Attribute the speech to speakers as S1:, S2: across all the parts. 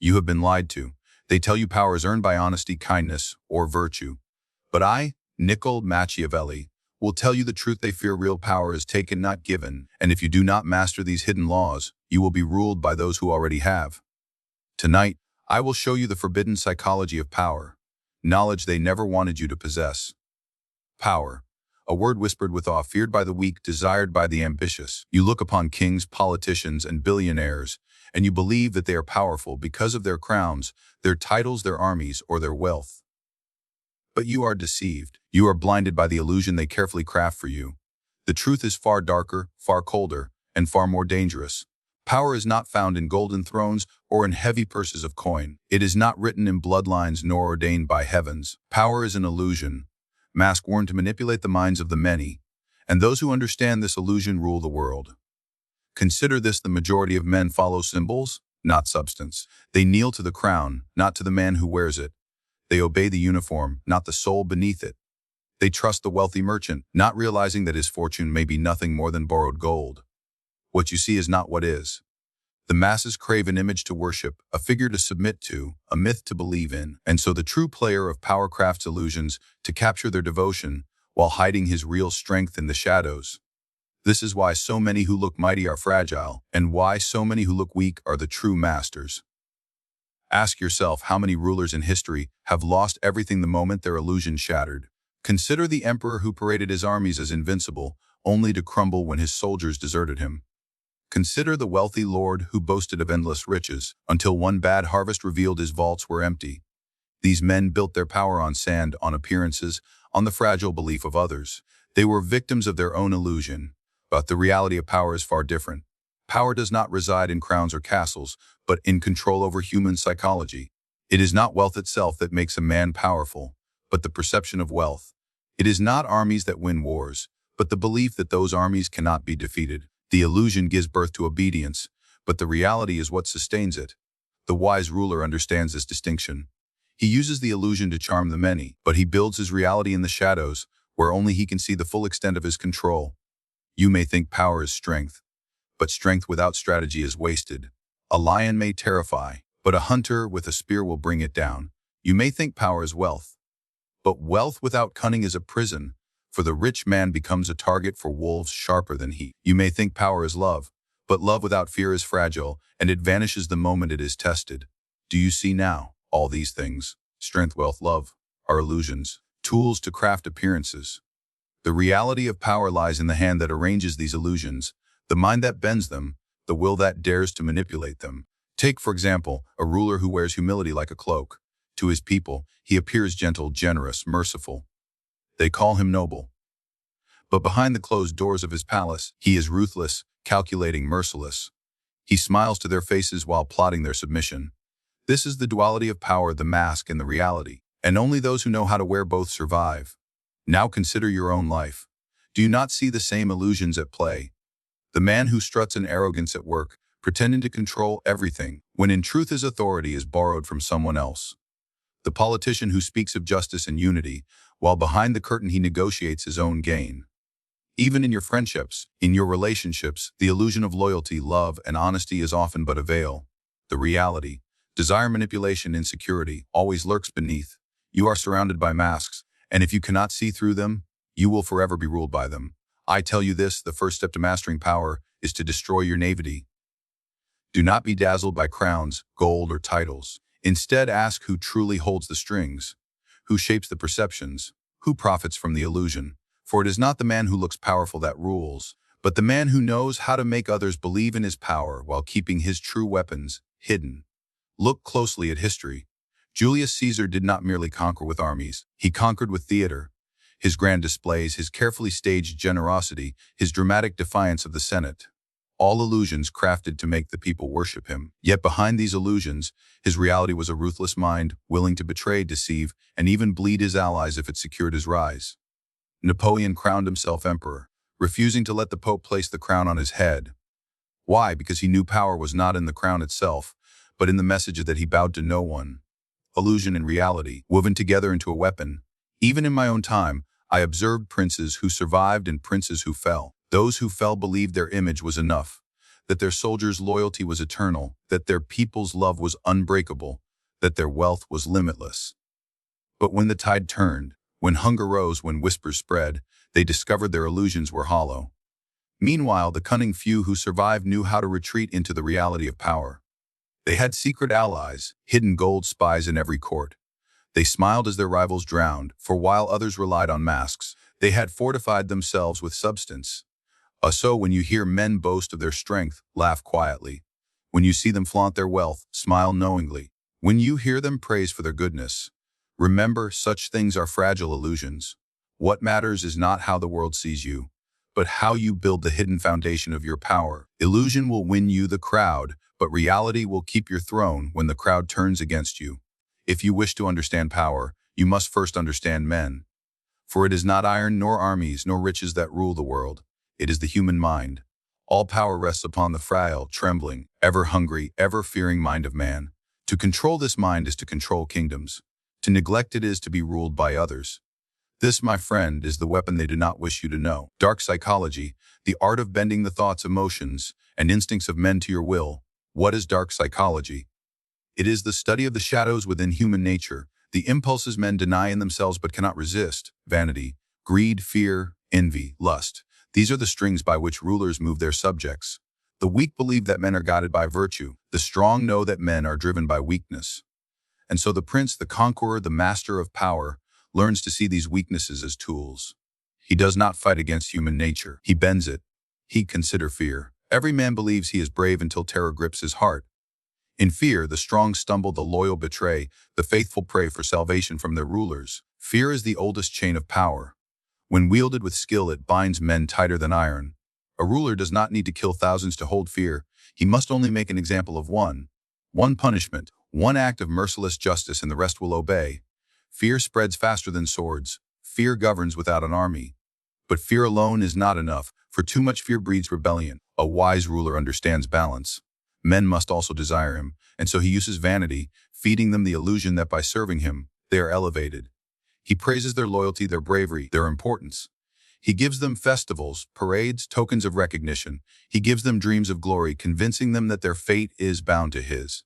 S1: You have been lied to. They tell you power is earned by honesty, kindness, or virtue. But I, Niccolò Machiavelli, will tell you the truth. They fear real power is taken, not given, and if you do not master these hidden laws, you will be ruled by those who already have. Tonight, I will show you the forbidden psychology of power, knowledge they never wanted you to possess. Power, a word whispered with awe, feared by the weak, desired by the ambitious. You look upon kings, politicians, and billionaires, and you believe that they are powerful because of their crowns, their titles, their armies, or their wealth. But you are deceived. You are blinded by the illusion they carefully craft for you. The truth is far darker, far colder, and far more dangerous. Power is not found in golden thrones or in heavy purses of coin. It is not written in bloodlines nor ordained by heavens. Power is an illusion, mask worn to manipulate the minds of the many, and those who understand this illusion rule the world. Consider this: the majority of men follow symbols, not substance. They kneel to the crown, not to the man who wears it. They obey the uniform, not the soul beneath it. They trust the wealthy merchant, not realizing that his fortune may be nothing more than borrowed gold. What you see is not what is. The masses crave an image to worship, a figure to submit to, a myth to believe in, and so the true player of power crafts illusions to capture their devotion while hiding his real strength in the shadows. This is why so many who look mighty are fragile, and why so many who look weak are the true masters. Ask yourself how many rulers in history have lost everything the moment their illusion shattered. Consider the emperor who paraded his armies as invincible, only to crumble when his soldiers deserted him. Consider the wealthy lord who boasted of endless riches, until one bad harvest revealed his vaults were empty. These men built their power on sand, on appearances, on the fragile belief of others. They were victims of their own illusion. But the reality of power is far different. Power does not reside in crowns or castles, but in control over human psychology. It is not wealth itself that makes a man powerful, but the perception of wealth. It is not armies that win wars, but the belief that those armies cannot be defeated. The illusion gives birth to obedience, but the reality is what sustains it. The wise ruler understands this distinction. He uses the illusion to charm the many, but he builds his reality in the shadows, where only he can see the full extent of his control. You may think power is strength, but strength without strategy is wasted. A lion may terrify, but a hunter with a spear will bring it down. You may think power is wealth, but wealth without cunning is a prison, for the rich man becomes a target for wolves sharper than he. You may think power is love, but love without fear is fragile, and it vanishes the moment it is tested. Do you see now? All these things, strength, wealth, love, are illusions, tools to craft appearances. The reality of power lies in the hand that arranges these illusions, the mind that bends them, the will that dares to manipulate them. Take, for example, a ruler who wears humility like a cloak. To his people, he appears gentle, generous, merciful. They call him noble. But behind the closed doors of his palace, he is ruthless, calculating, merciless. He smiles to their faces while plotting their submission. This is the duality of power, the mask and the reality, and only those who know how to wear both survive. Now consider your own life. Do you not see the same illusions at play? The man who struts in arrogance at work, pretending to control everything, when in truth his authority is borrowed from someone else. The politician who speaks of justice and unity, while behind the curtain he negotiates his own gain. Even in your friendships, in your relationships, the illusion of loyalty, love, and honesty is often but a veil. The reality, desire, manipulation, insecurity, always lurks beneath. You are surrounded by masks, and if you cannot see through them, you will forever be ruled by them. I tell you this: the first step to mastering power is to destroy your naivety. Do not be dazzled by crowns, gold, or titles. Instead, ask who truly holds the strings, who shapes the perceptions, who profits from the illusion. For it is not the man who looks powerful that rules, but the man who knows how to make others believe in his power while keeping his true weapons hidden. Look closely at history. Julius Caesar did not merely conquer with armies. He conquered with theater. His grand displays, his carefully staged generosity, his dramatic defiance of the Senate. All illusions crafted to make the people worship him. Yet behind these illusions, his reality was a ruthless mind, willing to betray, deceive, and even bleed his allies if it secured his rise. Napoleon crowned himself emperor, refusing to let the Pope place the crown on his head. Why? Because he knew power was not in the crown itself, but in the message that he bowed to no one. Illusion and reality, woven together into a weapon. Even in my own time, I observed princes who survived and princes who fell. Those who fell believed their image was enough. that their soldiers' loyalty was eternal, that their people's love was unbreakable, that their wealth was limitless. But when the tide turned, when hunger rose, when whispers spread, they discovered their illusions were hollow. Meanwhile, the cunning few who survived knew how to retreat into the reality of power. They had secret allies, hidden gold spies in every court. They smiled as their rivals drowned, for while others relied on masks, they had fortified themselves with substance. So when you hear men boast of their strength, laugh quietly. When you see them flaunt their wealth, smile knowingly. When you hear them praise for their goodness, remember such things are fragile illusions. What matters is not how the world sees you, but how you build the hidden foundation of your power. Illusion will win you the crowd, but reality will keep your throne when the crowd turns against you. If you wish to understand power, you must first understand men. For it is not iron nor armies nor riches that rule the world. It is the human mind. All power rests upon the frail, trembling, ever hungry, ever fearing mind of man. To control this mind is to control kingdoms. To neglect it is to be ruled by others. This, my friend, is the weapon they do not wish you to know. Dark psychology, the art of bending the thoughts, emotions, and instincts of men to your will. What is dark psychology? It is the study of the shadows within human nature, the impulses men deny in themselves but cannot resist: vanity, greed, fear, envy, lust. These are the strings by which rulers move their subjects. The weak believe that men are guided by virtue. The strong know that men are driven by weakness. And so the prince, the conqueror, the master of power, learns to see these weaknesses as tools. He does not fight against human nature. He bends it. He considers fear. Every man believes he is brave until terror grips his heart. In fear, the strong stumble, the loyal betray, the faithful pray for salvation from their rulers. Fear is the oldest chain of power. When wielded with skill, it binds men tighter than iron. A ruler does not need to kill thousands to hold fear. He must only make an example of one. One punishment, one act of merciless justice, and the rest will obey. Fear spreads faster than swords. Fear governs without an army. But fear alone is not enough, for too much fear breeds rebellion. A wise ruler understands balance. Men must also desire him, and so he uses vanity, feeding them the illusion that by serving him, they are elevated. He praises their loyalty, their bravery, their importance. He gives them festivals, parades, tokens of recognition. He gives them dreams of glory, convincing them that their fate is bound to his.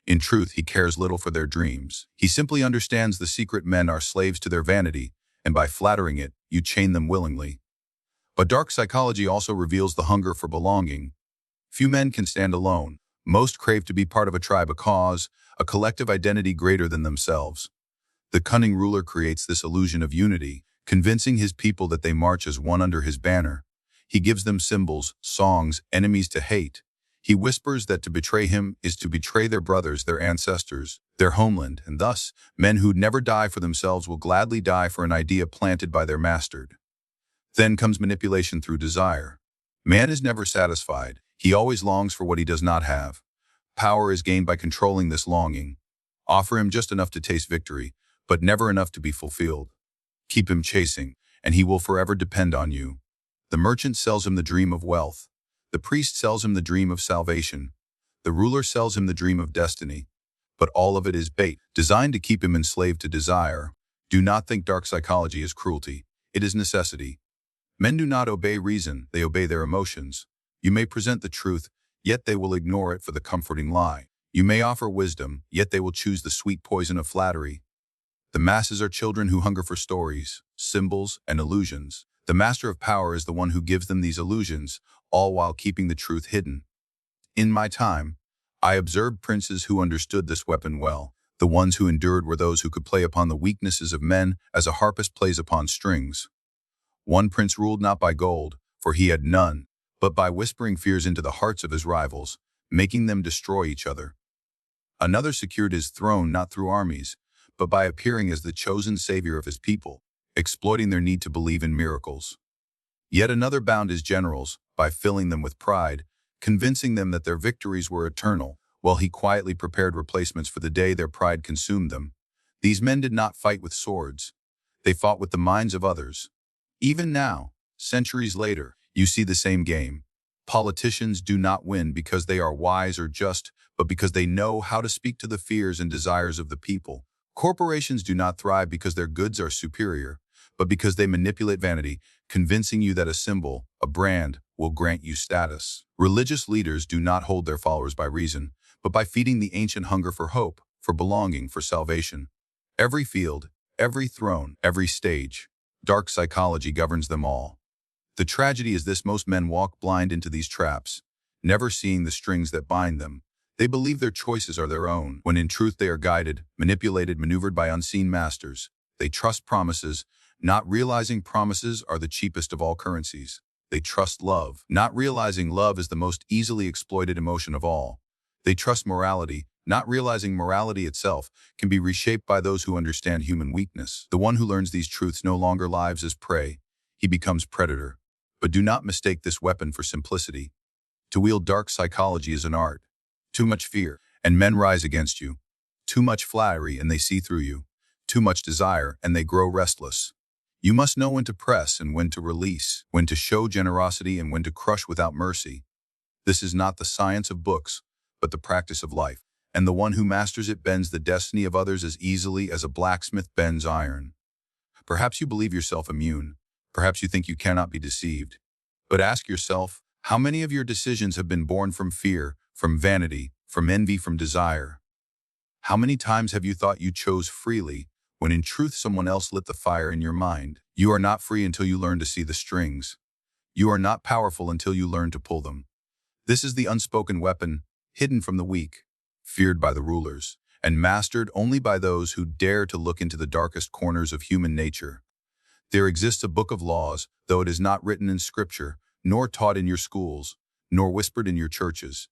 S1: In truth, he cares little for their dreams. He simply understands the secret men are slaves to their vanity, and by flattering it, you chain them willingly. But dark psychology also reveals the hunger for belonging. Few men can stand alone. Most crave to be part of a tribe, a cause, a collective identity greater than themselves. The cunning ruler creates this illusion of unity, convincing his people that they march as one under his banner. He gives them symbols, songs, enemies to hate. He whispers that to betray him is to betray their brothers, their ancestors, their homeland, and thus, men who never die for themselves will gladly die for an idea planted by their master. Then comes manipulation through desire. Man is never satisfied. He always longs for what he does not have. Power is gained by controlling this longing. Offer him just enough to taste victory, but never enough to be fulfilled. Keep him chasing, and he will forever depend on you. The merchant sells him the dream of wealth. The priest sells him the dream of salvation. The ruler sells him the dream of destiny. But all of it is bait, designed to keep him enslaved to desire. Do not think dark psychology is cruelty. It is necessity. Men do not obey reason, they obey their emotions. You may present the truth, yet they will ignore it for the comforting lie. You may offer wisdom, yet they will choose the sweet poison of flattery. The masses are children who hunger for stories, symbols, and illusions. The master of power is the one who gives them these illusions, all while keeping the truth hidden. In my time, I observed princes who understood this weapon well. The ones who endured were those who could play upon the weaknesses of men as a harpist plays upon strings. One prince ruled not by gold, for he had none, but by whispering fears into the hearts of his rivals, making them destroy each other. Another secured his throne not through armies, but by appearing as the chosen savior of his people, exploiting their need to believe in miracles. Yet another bound his generals by filling them with pride, convincing them that their victories were eternal, while he quietly prepared replacements for the day their pride consumed them. These men did not fight with swords. They fought with the minds of others. Even now, centuries later, you see the same game. Politicians do not win because they are wise or just, but because they know how to speak to the fears and desires of the people. Corporations do not thrive because their goods are superior, but because they manipulate vanity, convincing you that a symbol, a brand, will grant you status. Religious leaders do not hold their followers by reason, but by feeding the ancient hunger for hope, for belonging, for salvation. Every field, every throne, every stage, dark psychology governs them all. The tragedy is this: most men walk blind into these traps, never seeing the strings that bind them. They believe their choices are their own, when in truth they are guided, manipulated, maneuvered by unseen masters. They trust promises, not realizing promises are the cheapest of all currencies. They trust love, not realizing love is the most easily exploited emotion of all. They trust morality, not realizing morality itself can be reshaped by those who understand human weakness. The one who learns these truths no longer lives as prey, he becomes predator. But do not mistake this weapon for simplicity. To wield dark psychology is an art. Too much fear, and men rise against you. Too much flattery, and they see through you. Too much desire, and they grow restless. You must know when to press and when to release, when to show generosity and when to crush without mercy. This is not the science of books, but the practice of life. And the one who masters it bends the destiny of others as easily as a blacksmith bends iron. Perhaps you believe yourself immune. Perhaps you think you cannot be deceived. But ask yourself, how many of your decisions have been born from fear, from vanity, from envy, from desire? How many times have you thought you chose freely, when in truth someone else lit the fire in your mind? You are not free until you learn to see the strings. You are not powerful until you learn to pull them. This is the unspoken weapon, hidden from the weak, feared by the rulers, and mastered only by those who dare to look into the darkest corners of human nature. There exists a book of laws, though it is not written in scripture, nor taught in your schools, nor whispered in your churches.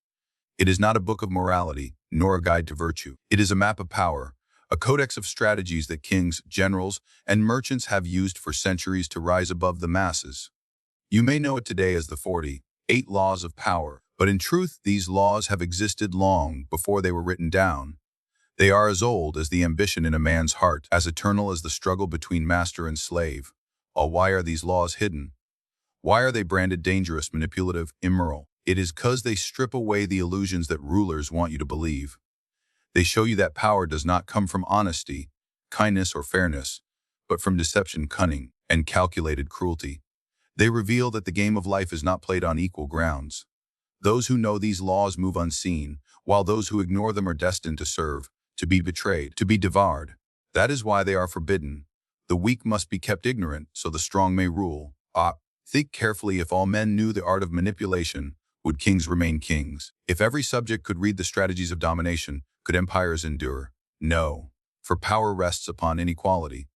S1: It is not a book of morality, nor a guide to virtue. It is a map of power, a codex of strategies that kings, generals, and merchants have used for centuries to rise above the masses. You may know it today as the 48 Laws of Power, but in truth these laws have existed long before they were written down. They are as old as the ambition in a man's heart, as eternal as the struggle between master and slave. Why are these laws hidden? Why are they branded dangerous, manipulative, immoral? It is because they strip away the illusions that rulers want you to believe. They show you that power does not come from honesty, kindness, or fairness, but from deception, cunning, and calculated cruelty. They reveal that the game of life is not played on equal grounds. Those who know these laws move unseen, while those who ignore them are destined to serve, to be betrayed, to be devoured. That is why they are forbidden. The weak must be kept ignorant, so the strong may rule. Think carefully. If all men knew the art of manipulation, would kings remain kings? If every subject could read the strategies of domination, could empires endure? No, for power rests upon inequality.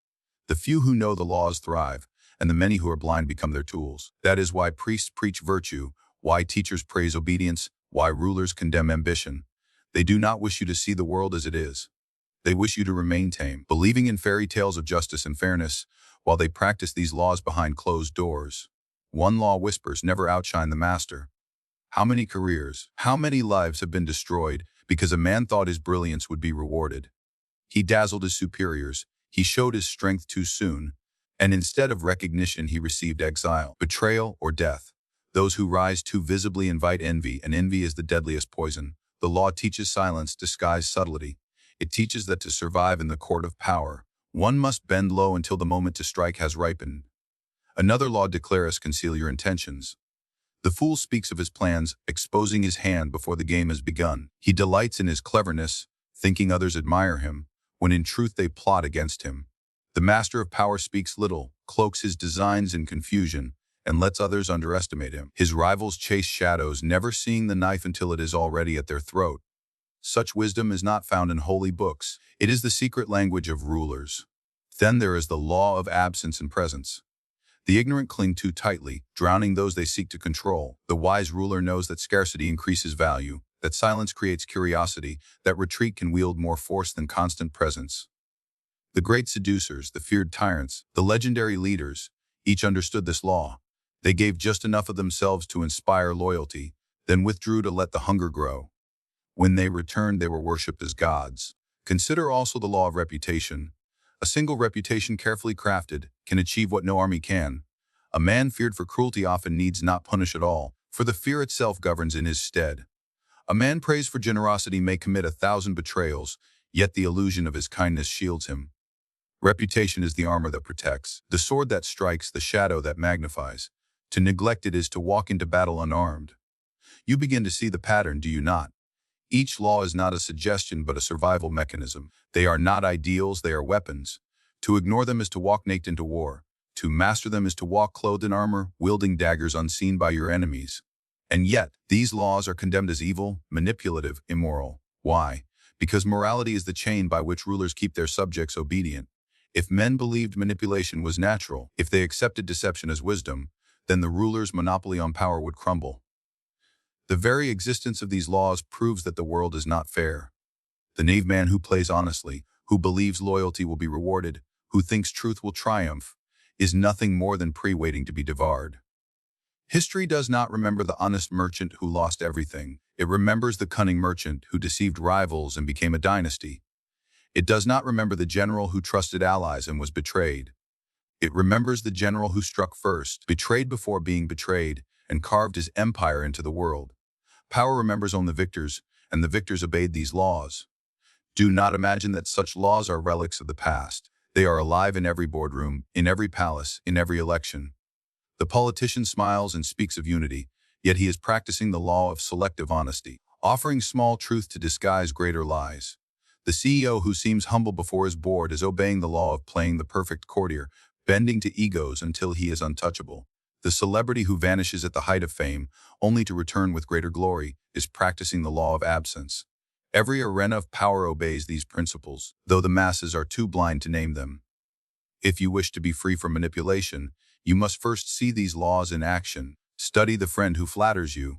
S1: The few who know the laws thrive, and the many who are blind become their tools. That is why priests preach virtue, why teachers praise obedience, why rulers condemn ambition. They do not wish you to see the world as it is. They wish you to remain tame, believing in fairy tales of justice and fairness, while they practice these laws behind closed doors. One law whispers, never outshine the master. How many careers, how many lives have been destroyed because a man thought his brilliance would be rewarded? He dazzled his superiors, he showed his strength too soon, and instead of recognition he received exile, betrayal, or death. Those who rise too visibly invite envy, and envy is the deadliest poison. The law teaches silence, disguised subtlety. It teaches that to survive in the court of power, one must bend low until the moment to strike has ripened. Another law declares, conceal your intentions. The fool speaks of his plans, exposing his hand before the game has begun. He delights in his cleverness, thinking others admire him, when in truth they plot against him. The master of power speaks little, cloaks his designs in confusion, and lets others underestimate him. His rivals chase shadows, never seeing the knife until it is already at their throat. Such wisdom is not found in holy books. It is the secret language of rulers. Then there is the law of absence and presence. The ignorant cling too tightly, drowning those they seek to control. The wise ruler knows that scarcity increases value, that silence creates curiosity, that retreat can wield more force than constant presence. The great seducers, the feared tyrants, the legendary leaders, each understood this law. They gave just enough of themselves to inspire loyalty, then withdrew to let the hunger grow. When they returned, they were worshipped as gods. Consider also the law of reputation. A single reputation carefully crafted can achieve what no army can. A man feared for cruelty often needs not punish at all, for the fear itself governs in his stead. A man praised for generosity may commit 1,000 betrayals, yet the illusion of his kindness shields him. Reputation is the armor that protects, the sword that strikes, the shadow that magnifies. To neglect it is to walk into battle unarmed. You begin to see the pattern, do you not? Each law is not a suggestion but a survival mechanism. They are not ideals, they are weapons. To ignore them is to walk naked into war. To master them is to walk clothed in armor, wielding daggers unseen by your enemies. And yet, these laws are condemned as evil, manipulative, immoral. Why? Because morality is the chain by which rulers keep their subjects obedient. If men believed manipulation was natural, if they accepted deception as wisdom, then the ruler's monopoly on power would crumble. The very existence of these laws proves that the world is not fair. The knave man who plays honestly, who believes loyalty will be rewarded, who thinks truth will triumph, is nothing more than prey waiting to be devoured. History does not remember the honest merchant who lost everything. It remembers the cunning merchant who deceived rivals and became a dynasty. It does not remember the general who trusted allies and was betrayed. It remembers the general who struck first, betrayed before being betrayed, and carved his empire into the world. Power remembers only the victors, and the victors obeyed these laws. Do not imagine that such laws are relics of the past. They are alive in every boardroom, in every palace, in every election. The politician smiles and speaks of unity, yet he is practicing the law of selective honesty, offering small truth to disguise greater lies. The CEO who seems humble before his board is obeying the law of playing the perfect courtier, bending to egos until he is untouchable. The celebrity who vanishes at the height of fame, only to return with greater glory, is practicing the law of absence. Every arena of power obeys these principles, though the masses are too blind to name them. If you wish to be free from manipulation, you must first see these laws in action. Study the friend who flatters you.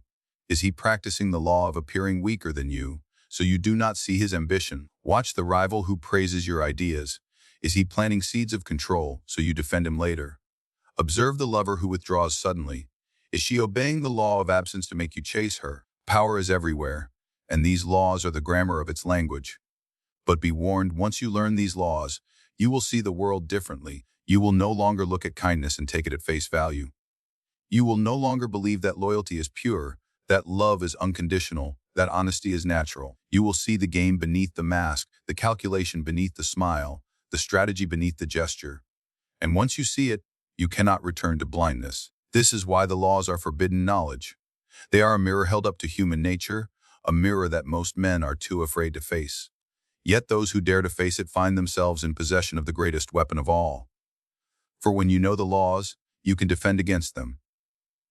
S1: Is he practicing the law of appearing weaker than you, so you do not see his ambition? Watch the rival who praises your ideas. Is he planting seeds of control, so you defend him later? Observe the lover who withdraws suddenly. Is she obeying the law of absence to make you chase her? Power is everywhere, and these laws are the grammar of its language. But be warned, once you learn these laws, you will see the world differently. You will no longer look at kindness and take it at face value. You will no longer believe that loyalty is pure, that love is unconditional, that honesty is natural. You will see the game beneath the mask, the calculation beneath the smile, the strategy beneath the gesture. And once you see it, you cannot return to blindness. This is why the laws are forbidden knowledge. They are a mirror held up to human nature, a mirror that most men are too afraid to face. Yet those who dare to face it find themselves in possession of the greatest weapon of all. For when you know the laws, you can defend against them.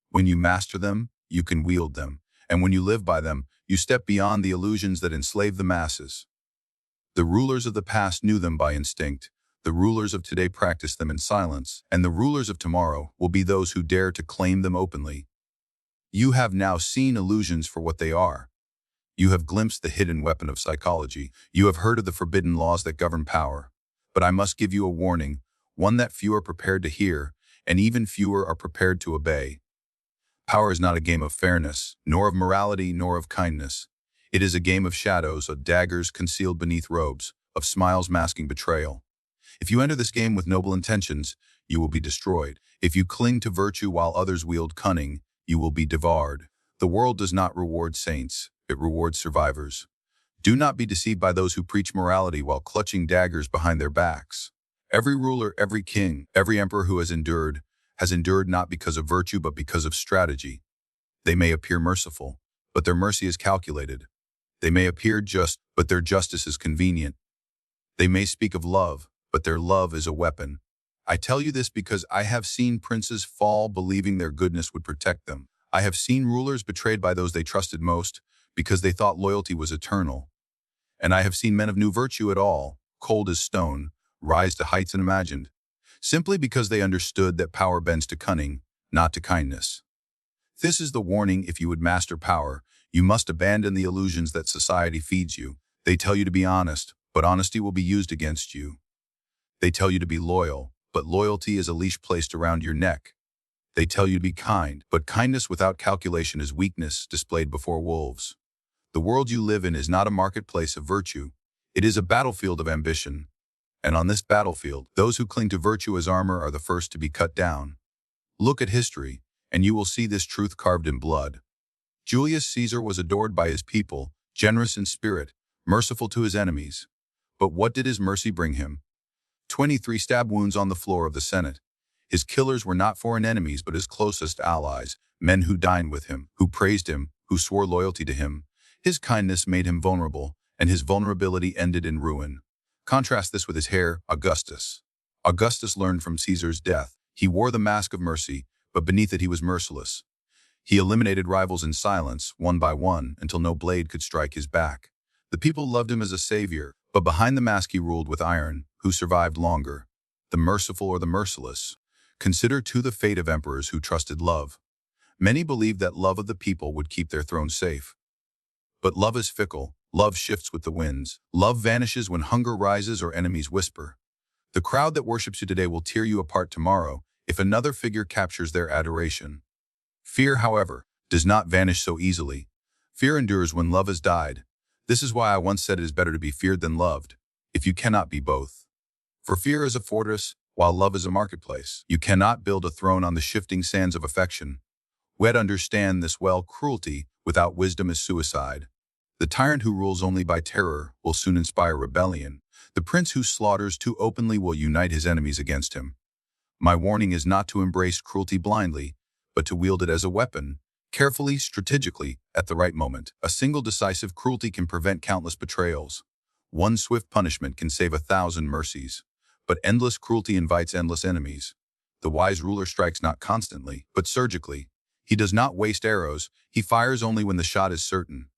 S1: When you master them, you can wield them. And when you live by them, you step beyond the illusions that enslave the masses. The rulers of the past knew them by instinct. The rulers of today practice them in silence, and the rulers of tomorrow will be those who dare to claim them openly. You have now seen illusions for what they are. You have glimpsed the hidden weapon of psychology. You have heard of the forbidden laws that govern power. But I must give you a warning, one that few are prepared to hear, and even fewer are prepared to obey. Power is not a game of fairness, nor of morality, nor of kindness. It is a game of shadows, of daggers concealed beneath robes, of smiles masking betrayal. If you enter this game with noble intentions, you will be destroyed. If you cling to virtue while others wield cunning, you will be devoured. The world does not reward saints, it rewards survivors. Do not be deceived by those who preach morality while clutching daggers behind their backs. Every ruler, every king, every emperor who has endured not because of virtue but because of strategy. They may appear merciful, but their mercy is calculated. They may appear just, but their justice is convenient. They may speak of love, but their love is a weapon. I tell you this because I have seen princes fall believing their goodness would protect them. I have seen rulers betrayed by those they trusted most because they thought loyalty was eternal. And I have seen men of no virtue at all, cold as stone, rise to heights unimagined, simply because they understood that power bends to cunning, not to kindness. This is the warning: if you would master power, you must abandon the illusions that society feeds you. They tell you to be honest, but honesty will be used against you. They tell you to be loyal, but loyalty is a leash placed around your neck. They tell you to be kind, but kindness without calculation is weakness displayed before wolves. The world you live in is not a marketplace of virtue. It is a battlefield of ambition. And on this battlefield, those who cling to virtue as armor are the first to be cut down. Look at history, and you will see this truth carved in blood. Julius Caesar was adored by his people, generous in spirit, merciful to his enemies. But what did his mercy bring him? 23 stab wounds on the floor of the Senate. His killers were not foreign enemies but his closest allies, men who dined with him, who praised him, who swore loyalty to him. His kindness made him vulnerable, and his vulnerability ended in ruin. Contrast this with his heir, Augustus. Augustus learned from Caesar's death. He wore the mask of mercy, but beneath it he was merciless. He eliminated rivals in silence, one by one, until no blade could strike his back. The people loved him as a savior, but behind the mask he ruled with iron. Who survived longer? The merciful or the merciless? Consider too the fate of emperors who trusted love. Many believed that love of the people would keep their throne safe. But love is fickle. Love shifts with the winds. Love vanishes when hunger rises or enemies whisper. The crowd that worships you today will tear you apart tomorrow if another figure captures their adoration. Fear, however, does not vanish so easily. Fear endures when love has died. This is why I once said it is better to be feared than loved, if you cannot be both. For fear is a fortress, while love is a marketplace. You cannot build a throne on the shifting sands of affection. Wed understand this well, cruelty without wisdom is suicide. The tyrant who rules only by terror will soon inspire rebellion. The prince who slaughters too openly will unite his enemies against him. My warning is not to embrace cruelty blindly, but to wield it as a weapon, carefully, strategically, at the right moment. A single decisive cruelty can prevent countless betrayals. One swift punishment can save 1,000 mercies. But endless cruelty invites endless enemies. The wise ruler strikes not constantly, but surgically. He does not waste arrows. He fires only when the shot is certain.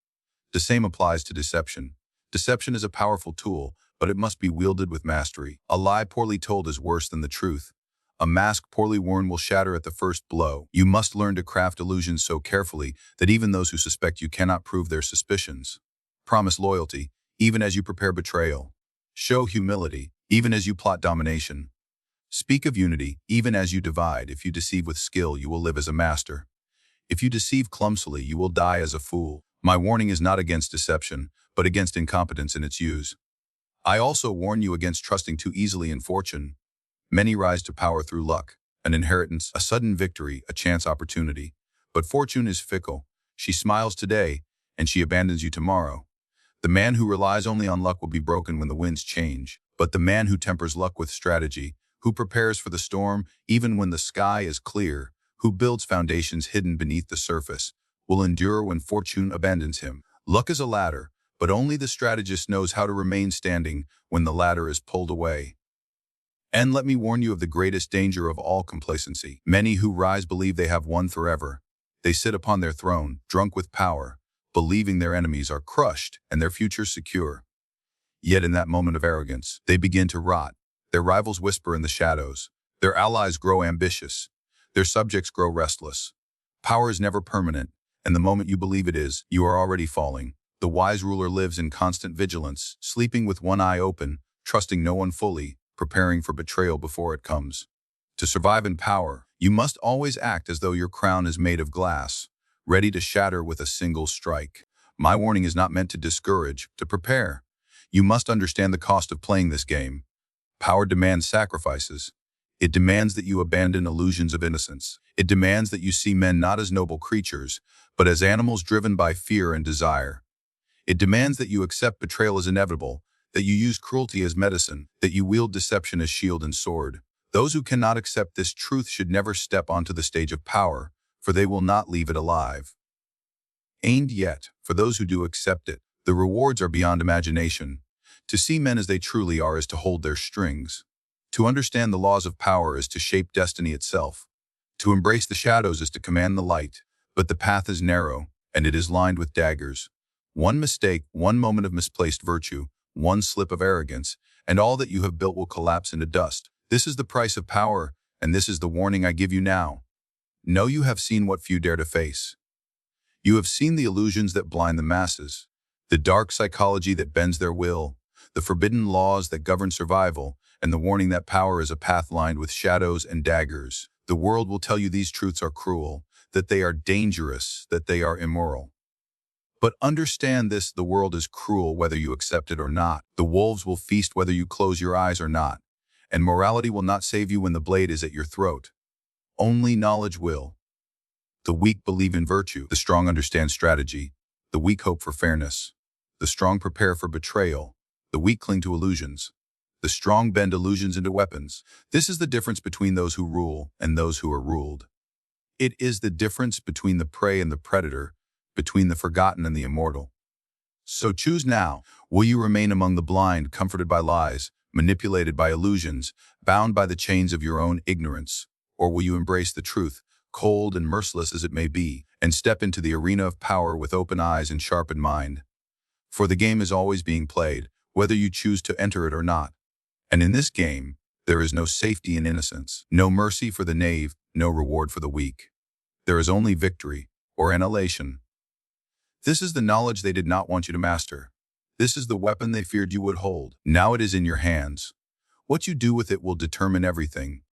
S1: The same applies to deception. Deception is a powerful tool, but it must be wielded with mastery. A lie poorly told is worse than the truth. A mask poorly worn will shatter at the first blow. You must learn to craft illusions so carefully that even those who suspect you cannot prove their suspicions. Promise loyalty, even as you prepare betrayal. Show humility, even as you plot domination. Speak of unity, even as you divide. If you deceive with skill, you will live as a master. If you deceive clumsily, you will die as a fool. My warning is not against deception, but against incompetence in its use. I also warn you against trusting too easily in fortune. Many rise to power through luck, an inheritance, a sudden victory, a chance opportunity. But fortune is fickle. She smiles today, and she abandons you tomorrow. The man who relies only on luck will be broken when the winds change. But the man who tempers luck with strategy, who prepares for the storm even when the sky is clear, who builds foundations hidden beneath the surface, will endure when fortune abandons him. Luck is a ladder, but only the strategist knows how to remain standing when the ladder is pulled away. And let me warn you of the greatest danger of all complacency. Many who rise believe they have won forever. They sit upon their throne, drunk with power, believing their enemies are crushed and their future secure. Yet in that moment of arrogance, they begin to rot. Their rivals whisper in the shadows. Their allies grow ambitious. Their subjects grow restless. Power is never permanent, and the moment you believe it is, you are already falling. The wise ruler lives in constant vigilance, sleeping with one eye open, trusting no one fully, preparing for betrayal before it comes. To survive in power, you must always act as though your crown is made of glass, ready to shatter with a single strike. My warning is not meant to discourage, to prepare. You must understand the cost of playing this game. Power demands sacrifices. It demands that you abandon illusions of innocence. It demands that you see men not as noble creatures, but as animals driven by fear and desire. It demands that you accept betrayal as inevitable, that you use cruelty as medicine, that you wield deception as shield and sword. Those who cannot accept this truth should never step onto the stage of power, for they will not leave it alive. And yet, for those who do accept it, the rewards are beyond imagination. To see men as they truly are is to hold their strings. To understand the laws of power is to shape destiny itself. To embrace the shadows is to command the light. But the path is narrow, and it is lined with daggers. One mistake, one moment of misplaced virtue, one slip of arrogance, and all that you have built will collapse into dust. This is the price of power, and this is the warning I give you now. Know you have seen what few dare to face. You have seen the illusions that blind the masses, the dark psychology that bends their will, the forbidden laws that govern survival, and the warning that power is a path lined with shadows and daggers. The world will tell you these truths are cruel, that they are dangerous, that they are immoral. But understand this, the world is cruel whether you accept it or not. The wolves will feast whether you close your eyes or not. And morality will not save you when the blade is at your throat. Only knowledge will. The weak believe in virtue. The strong understand strategy. The weak hope for fairness. The strong prepare for betrayal. The weak cling to illusions. The strong bend illusions into weapons. This is the difference between those who rule and those who are ruled. It is the difference between the prey and the predator, between the forgotten and the immortal. So choose now. Will you remain among the blind, comforted by lies, manipulated by illusions, bound by the chains of your own ignorance? Or will you embrace the truth, cold and merciless as it may be, and step into the arena of power with open eyes and sharpened mind? For the game is always being played, whether you choose to enter it or not. And in this game, there is no safety in innocence, no mercy for the knave, no reward for the weak. There is only victory, or annihilation. This is the knowledge they did not want you to master. This is the weapon they feared you would hold. Now it is in your hands. What you do with it will determine everything.